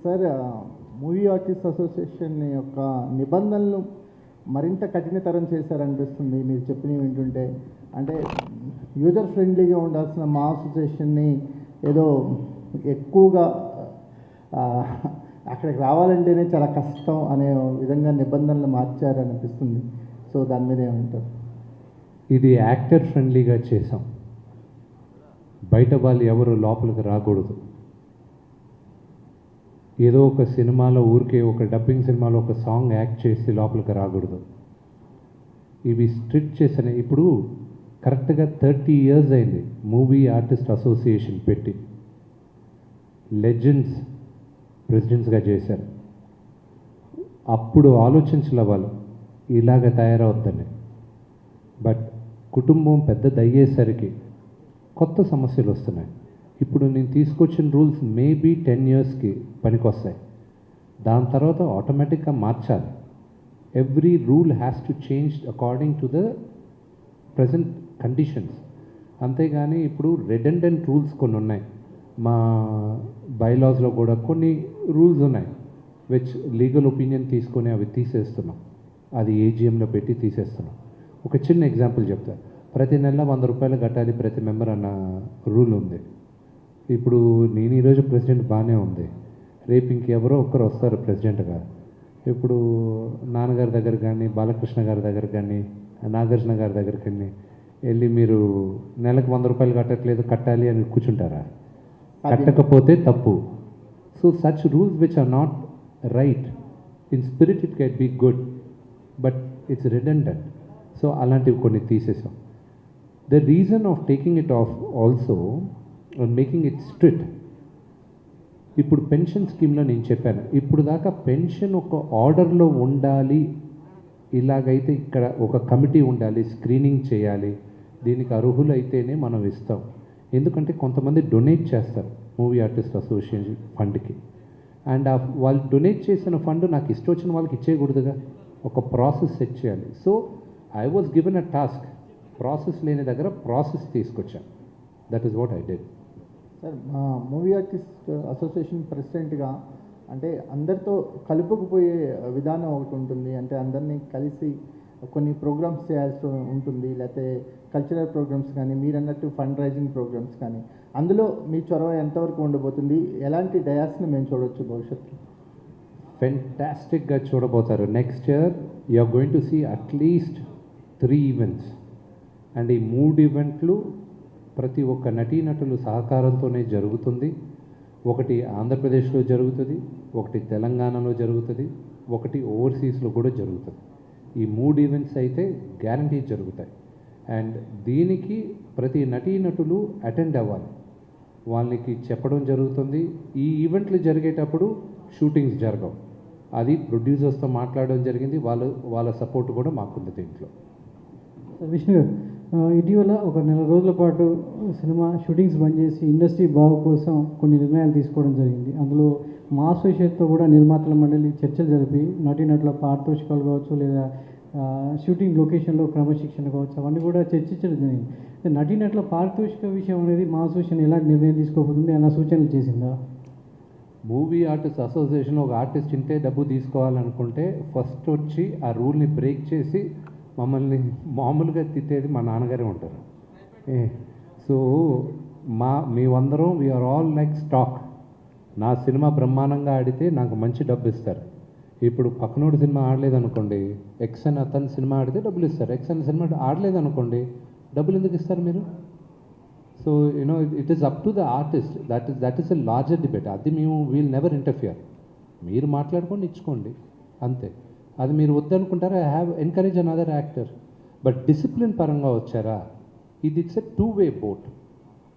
Sir, movie artist association యొక్క నిబంధనలు మరింత కఠినతరం చేశారనిపిస్తుంది మీరు చెప్పినవి వింటుంటే. అంటే యూజర్ ఫ్రెండ్లీగా ఉండాల్సిన మా అసోసియేషన్ని ఏదో ఎక్కువగా అక్కడికి రావాలంటేనే చాలా కష్టం అనే విధంగా నిబంధనలు మార్చారనిపిస్తుంది. సో దాని మీద ఏమంటారు? ఇది యాక్టర్ ఫ్రెండ్లీగా చేసాం. బయట వాళ్ళు ఎవరు లోపలికి రాకూడదు. ఏదో ఒక సినిమాలో ఊరికే ఒక డబ్బింగ్ సినిమాలో ఒక సాంగ్ యాక్ట్ చేసి లోపలికి రాకూడదు. ఇవి స్ట్రిక్ట్ చేసిన ఇప్పుడు కరెక్ట్గా 30 years అయింది మూవీ ఆర్టిస్ట్ అసోసియేషన్ పెట్టి. లెజెండ్స్ ప్రెసిడెంట్స్గా చేశారు. అప్పుడు ఆలోచించలే వాళ్ళు ఇలాగ తయారవుద్దని. బట్ కుటుంబం పెద్దదయ్యేసరికి కొత్త సమస్యలు వస్తున్నాయి. ఇప్పుడు నేను తీసుకొచ్చిన రూల్స్ మేబీ 10 yearsకి పనికొస్తాయి. దాని తర్వాత ఆటోమేటిక్గా మార్చాలి. Every rule has to change according to the present conditions. అంతేగాని ఇప్పుడు రెడెండెంట్ రూల్స్ కొన్ని ఉన్నాయి. మా బైలాస్లో కూడా కొన్ని రూల్స్ ఉన్నాయి విచ్ లీగల్ ఒపీనియన్ తీసుకొని అవి తీసేస్తున్నాం. అది ఏజీఎంలో పెట్టి తీసేస్తున్నాం. ఒక చిన్న ఎగ్జాంపుల్ చెప్తా. ప్రతి నెల 100 రూపాయలు కట్టాలి ప్రతి మెంబర్ అన్న రూల్ ఉంది. ఇప్పుడు నేను ఈరోజు ప్రెసిడెంట్ బాగానే ఉంది. రేపు ఇంకెవరో ఒక్కరు వస్తారు ప్రెసిడెంట్గా. ఇప్పుడు నాన్నగారి దగ్గర కానీ బాలకృష్ణ గారి దగ్గర కానీ నాగార్జున గారి దగ్గర కానీ వెళ్ళి మీరు నెలకు 100 రూపాయలు కట్టట్లేదు కట్టాలి అని కూర్చుంటారా? కట్టకపోతే తప్పు. So such rules which are not right. In spirit it can be good but it's redundant. So అలాంటివి కొన్ని తీసేసాం. The reason of taking it off also making it strict. ఇప్పుడు పెన్షన్ స్కీమ్లో నేను చెప్పాను, ఇప్పుడు దాకా పెన్షన్ ఒక ఆర్డర్లో ఉండాలి, ఇలాగైతే ఇక్కడ ఒక కమిటీ ఉండాలి, స్క్రీనింగ్ చేయాలి, దీనికి అర్హులైతేనే మనం ఇస్తాం. ఎందుకంటే కొంతమంది డొనేట్ చేస్తారు మూవీ ఆర్టిస్ట్ అసోసియేషన్ ఫండ్కి. అండ్ వాళ్ళు డొనేట్ చేసిన ఫండ్ నాకు ఇష్టం వచ్చిన వాళ్ళకి ఇచ్చేయకూడదుగా, ఒక ప్రాసెస్ సెట్ చేయాలి. So I was given a task. Process లేని దగ్గర ప్రాసెస్ తీసుకొచ్చాను. That is what I did. Sir, మా మూవీ ఆర్టిస్ట్ అసోసియేషన్ ప్రెసిడెంట్గా అంటే అందరితో కలుపుకుపోయే విధానం ఒకటి ఉంటుంది. అంటే అందరినీ కలిసి కొన్ని ప్రోగ్రామ్స్ చేయాల్సి ఉంటుంది, లేకపోతే కల్చరల్ ప్రోగ్రామ్స్ కానీ మీరు అన్నట్టు ఫండ్ రైజింగ్ ప్రోగ్రామ్స్ కానీ. అందులో మీ చొరవ ఎంతవరకు ఉండబోతుంది? ఎలాంటి డయాస్ని మేము చూడవచ్చు భవిష్యత్తులో? ఫెంటాస్టిక్గా చూడబోతారు. Next year you are going to see at least 3 events. And ఈ 3 ఈవెంట్లు ప్రతి ఒక్క నటీనటులు సహకారంతోనే జరుగుతుంది. ఒకటి ఆంధ్రప్రదేశ్లో జరుగుతుంది, ఒకటి తెలంగాణలో జరుగుతుంది, ఒకటి ఓవర్సీస్లో కూడా జరుగుతుంది. ఈ 3 ఈవెంట్స్ అయితే గ్యారంటీ జరుగుతాయి. అండ్ దీనికి ప్రతి నటీనటులు అటెండ్ అవ్వాలి. వాళ్ళకి చెప్పడం జరుగుతుంది. ఈ ఈవెంట్లు జరిగేటప్పుడు షూటింగ్స్ జరగవు. అది ప్రొడ్యూసర్స్తో మాట్లాడడం జరిగింది. వాళ్ళ సపోర్ట్ కూడా మాకుంది దీంట్లో. విష్ణు గారు, ఇటీవల ఒక 4 రోజుల పాటు సినిమా షూటింగ్స్ బంద్ చేసి ఇండస్ట్రీ బాగు కోసం కొన్ని నిర్ణయాలు తీసుకోవడం జరిగింది. అందులో మా అసోసియేషన్తో కూడా నిర్మాతల మండలి చర్చలు జరిపి నటీనటుల పారితోషికాలు కావచ్చు, లేదా షూటింగ్ లొకేషన్లో క్రమశిక్షణ కావచ్చు, అవన్నీ కూడా చర్చించడం జరిగింది. నటీనటుల పారితోషిక విషయం అనేది మా అసోసియేషన్ ఎలాంటి నిర్ణయం తీసుకోబోతుంది అన్న సూచనలు చేసిందా? మూవీ ఆర్టిస్ట్ అసోసియేషన్ ఒక ఆర్టిస్ట్ ఇంతే డబ్బు తీసుకోవాలనుకుంటే ఫస్ట్ వచ్చి ఆ రూల్ని బ్రేక్ చేసి మమ్మల్ని మామూలుగా తిట్టేది మా నాన్నగారే ఉంటారు. సో మేమందరం వీఆర్ ఆల్ లైక్ స్టాక్. నా సినిమా బ్రహ్మాండంగా ఆడితే నాకు మంచి డబ్బు ఇస్తారు. ఇప్పుడు పక్కనోడు సినిమా ఆడలేదనుకోండి, ఎక్స్ అని అతని సినిమా ఆడితే డబ్బులు ఇస్తారు. ఎక్స్ అని సినిమా ఆడలేదనుకోండి, డబ్బులు ఎందుకు ఇస్తారు మీరు? So you know it is up to the artist. That is a larger debate. అది మేము వీల్ నెవర్ ఇంటర్ఫియర్. మీరు మాట్లాడుకోండి, ఇచ్చుకోండి, అంతే. అది మీరు వద్దనుకుంటారా, I have encourage another actor. But discipline పరంగా వచ్చారా, ఇట్స్ ఎ 2-way బోట్.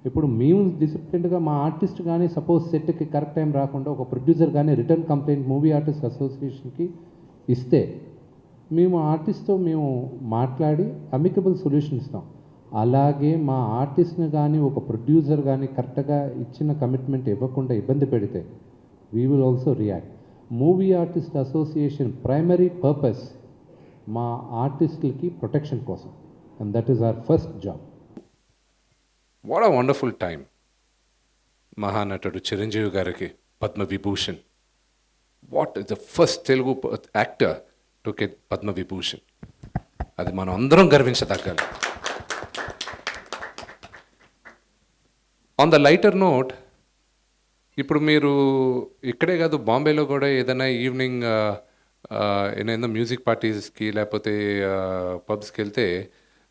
ఇప్పుడు మేము డిసిప్లిన్డ్గా మా ఆర్టిస్ట్ కానీ సపోజ్ సెట్కి కరెక్ట్ టైం రాకుండా ఒక ప్రొడ్యూసర్ కానీ రిటర్న్ కంప్లైంట్ మూవీ ఆర్టిస్ట్ అసోసియేషన్కి ఇస్తే మేము ఆర్టిస్ట్తో మేము మాట్లాడి అమికబుల్ సొల్యూషన్ ఇస్తాం. అలాగే మా ఆర్టిస్ట్ని కానీ ఒక ప్రొడ్యూసర్ కానీ కరెక్ట్గా ఇచ్చిన కమిట్మెంట్ ఇవ్వకుండా ఇబ్బంది పెడితే we will also react. Movie artist association primary purpose మా ఆర్టిస్టులకి ప్రొటెక్షన్ కోసం. And that is our first job. What a wonderful time. మహానటుడు చిరంజీవి గారికి Padma Vibhushan, what is the first Telugu actor to get Padma Vibhushan. అది మనం అందరం గర్వించదగ్గాలి. ఆన్ ద లైటర్ నోట్, ఇప్పుడు మీరు ఇక్కడే కాదు, బాంబేలో కూడా ఏదైనా ఈవినింగ్ ఏదైనా మ్యూజిక్ పార్టీస్కి లేకపోతే పబ్స్కి వెళ్తే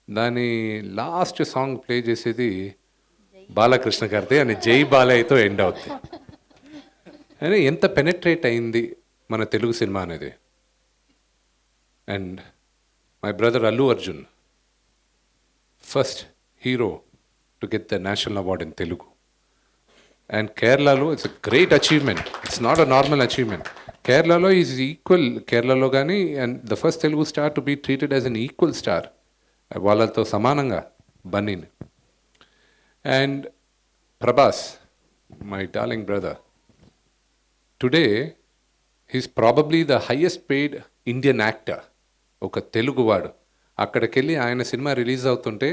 దాని లాస్ట్ సాంగ్ ప్లే చేసేది బాలకృష్ణ గారిది అని జై బాలయ్యతో ఎండ్ అవుతుంది. అని ఎంత పెనెట్రేట్ అయింది మన తెలుగు సినిమా అనేది. And my brother Allu Arjun, first hero to get the national award in Telugu. And కేరళలో it's a great achievement, it's not a normal achievement. కేరళలో ఈజ్ ఈక్వల్, కేరళలో కానీ, and the first Telugu star to be treated as an equal star, వాళ్ళతో సమానంగా బన్నీని. And Prabhas, my darling brother, today he's probably the highest paid Indian actor. ఒక తెలుగువాడు అక్కడికెళ్ళి ఆయన సినిమా రిలీజ్ అవుతుంటే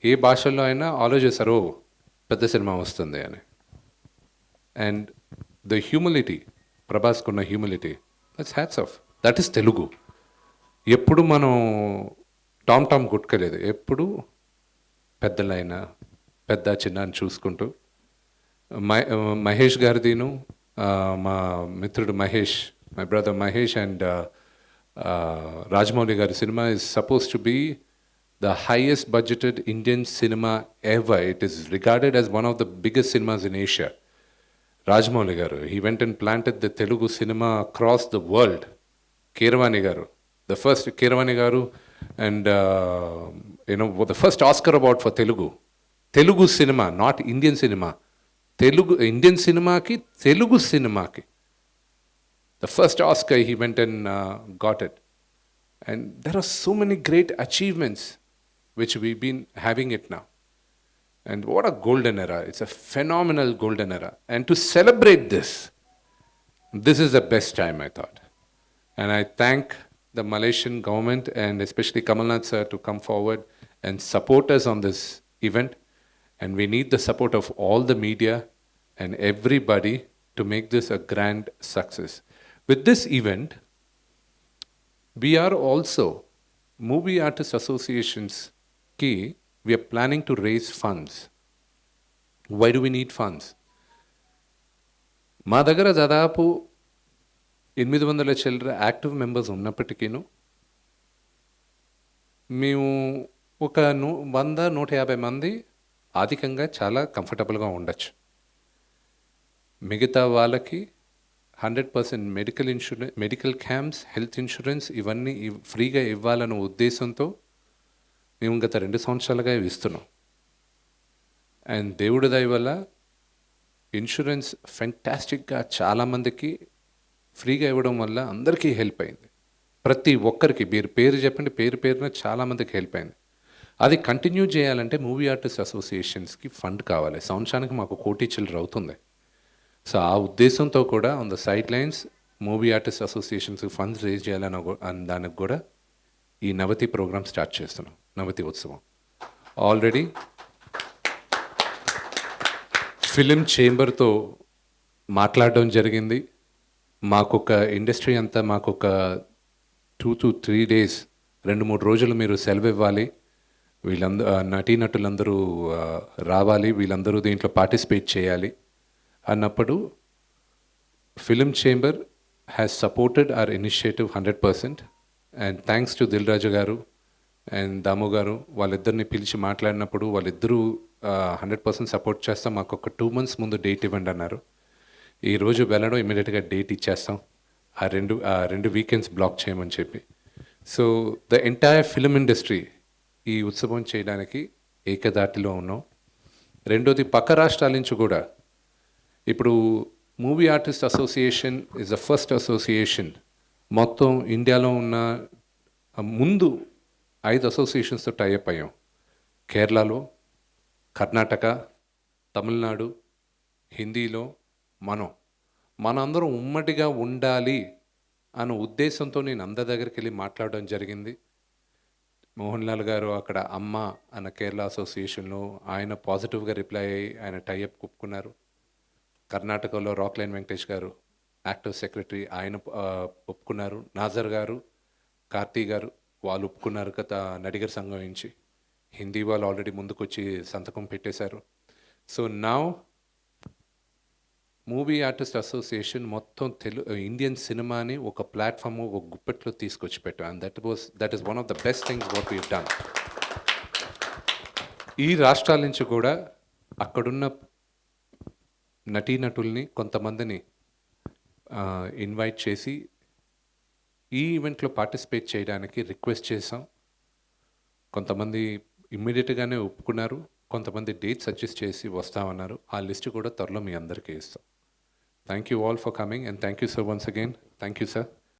ఏ భాషల్లో అయినా ఆలోచిస్తారు పెద్ద సినిమా వస్తుంది అని. అండ్ ద హ్యూమిలిటీ, ప్రభాస్కున్న humility, that's hats off. That is Telugu. ఎప్పుడు మనం టామ్ టామ్ కొట్టుకోలేదు, ఎప్పుడు పెద్దలైనా పెద్ద చిన్న అని చూసుకుంటూ. మహేష్ గారిదిను, మా మిత్రుడు Mahesh, my brother Mahesh and Rajamouli గారి cinema is suppose to be the highest budgeted Indian cinema ever. It is regarded as one of the biggest cinemas in Asia. Rajamouli garu, he went and planted the Telugu cinema across the world. Keeravani garu, the first Keeravani garu, and the first Oscar award for Telugu cinema, not Indian cinema. Indian cinema ki, Telugu cinema ki. The first Oscar he went and got it. And there are so many great achievements which we've been having it now. And what a golden era. It's a phenomenal golden era. And to celebrate this is the best time, I thought. And I thank the Malaysian government and especially Kamal Nath sir to come forward and support us on this event. And we need the support of all the media and everybody to make this a grand success. With this event, we are also, Movie Artists Associations ki, we are planning to raise funds. Why do we need funds? మా దగ్గర దాదాపు 800 చిల్లర active members ఉన్నప్పటికీను మేము ఒక 100-150 మంది ఆర్థికంగా చాలా కంఫర్టబుల్గా ఉండొచ్చు. మిగతా వాళ్ళకి 100% మెడికల్ క్యాంప్స్, హెల్త్ ఇన్సూరెన్స్ ఇవన్నీ ఫ్రీగా ఇవ్వాలన్న ఉద్దేశంతో మేము గత 2 సంవత్సరాలుగా ఇస్తున్నాం. అండ్ దేవుడి దయ వల్ల ఇన్సూరెన్స్ ఫెంటాస్టిక్గా చాలామందికి ఫ్రీగా ఇవ్వడం వల్ల అందరికీ హెల్ప్ అయింది. ప్రతి ఒక్కరికి మీరు పేరు చెప్పండి, పేరున చాలామందికి హెల్ప్ అయింది. అది కంటిన్యూ చేయాలంటే మూవీ ఆర్టిస్ట్ అసోసియేషన్స్కి ఫండ్ కావాలి. సంవత్సరానికి మాకు 1 కోటి చిల్లర అవుతుంది. సో ఆ ఉద్దేశంతో కూడా on the side lines movie artist అసోసియేషన్స్కి ఫండ్స్ రేజ్ చేయాలని దానికి కూడా ఈ నవతి ప్రోగ్రామ్ స్టార్ట్ చేస్తున్నాం, నవతి ఉత్సవం. ఆల్రెడీ ఫిలిం చేంబర్తో మాట్లాడడం జరిగింది. మాకొక ఇండస్ట్రీ అంతా మాకొక 2 to 3 days, 2-3 రోజులు మీరు సెలవు ఇవ్వాలి, నటీనటులందరూ రావాలి, వీళ్ళందరూ దీంట్లో పార్టిసిపేట్ చేయాలి అన్నప్పుడు film chamber has supported our initiative 100%. And thanks to Dil Raju గారు అండ్ దాము గారు, వాళ్ళిద్దరిని పిలిచి మాట్లాడినప్పుడు వాళ్ళిద్దరూ 100% సపోర్ట్ చేస్తాం, మాకు ఒక 2 months ముందు డేట్ ఇవ్వండి అన్నారు. ఈరోజు వెళ్ళడం ఇమీడియట్గా డేట్ ఇచ్చేస్తాం, ఆ రెండు వీకెండ్స్ బ్లాక్ చేయమని చెప్పి. So the entire film industry ఈ ఉత్సవం చేయడానికి ఏకదాటిలో ఉన్నాం. రెండోది, పక్క రాష్ట్రాల నుంచి కూడా ఇప్పుడు movie artist association is the first association మొత్తం ఇండియాలో ఉన్న ముందు 5 అసోసియేషన్స్తో టైఅప్ అయ్యాం. కేరళలో, కర్ణాటక, తమిళనాడు, హిందీలో మనందరం ఉమ్మడిగా ఉండాలి అన్న ఉద్దేశంతో నేను అందరి దగ్గరికి వెళ్ళి మాట్లాడడం జరిగింది. మోహన్ లాల్ గారు అక్కడ అమ్మ అన్న కేరళ అసోసియేషన్లో ఆయన పాజిటివ్గా రిప్లై అయ్యి ఆయన టైఅప్ ఒప్పుకున్నారు. కర్ణాటకలో రాక్లైన్ వెంకటేష్ గారు యాక్టర్ సెక్రటరీ ఆయన ఒప్పుకున్నారు, నాజర్ గారు, కార్తీ గారు వాళ్ళు ఒప్పుకున్నారు గత నడిగర్ సంఘం నుంచి. హిందీ వాళ్ళు ఆల్రెడీ ముందుకొచ్చి సంతకం పెట్టేశారు. So now movie artist association మొత్తం ఇండియన్ సినిమాని ఒక ప్లాట్ఫామ్, ఒక గుప్పెట్లో తీసుకొచ్చి పెట్టాం. And that is one of the best things what we done. ఈ రాష్ట్రాల నుంచి కూడా అక్కడున్న నటీనటుల్ని కొంతమందిని ఇన్వైట్ చేసి ఈ ఈవెంట్లో పార్టిసిపేట్ చేయడానికి రిక్వెస్ట్ చేసాం. కొంతమంది ఇమ్మీడియట్గానే ఒప్పుకున్నారు, కొంతమంది డేట్ సజెస్ట్ చేసి వస్తామన్నారు. ఆ లిస్ట్ కూడా త్వరలో మీ అందరికీ ఇస్తాం. Thank you all for coming and thank you so once again. Thank you sir.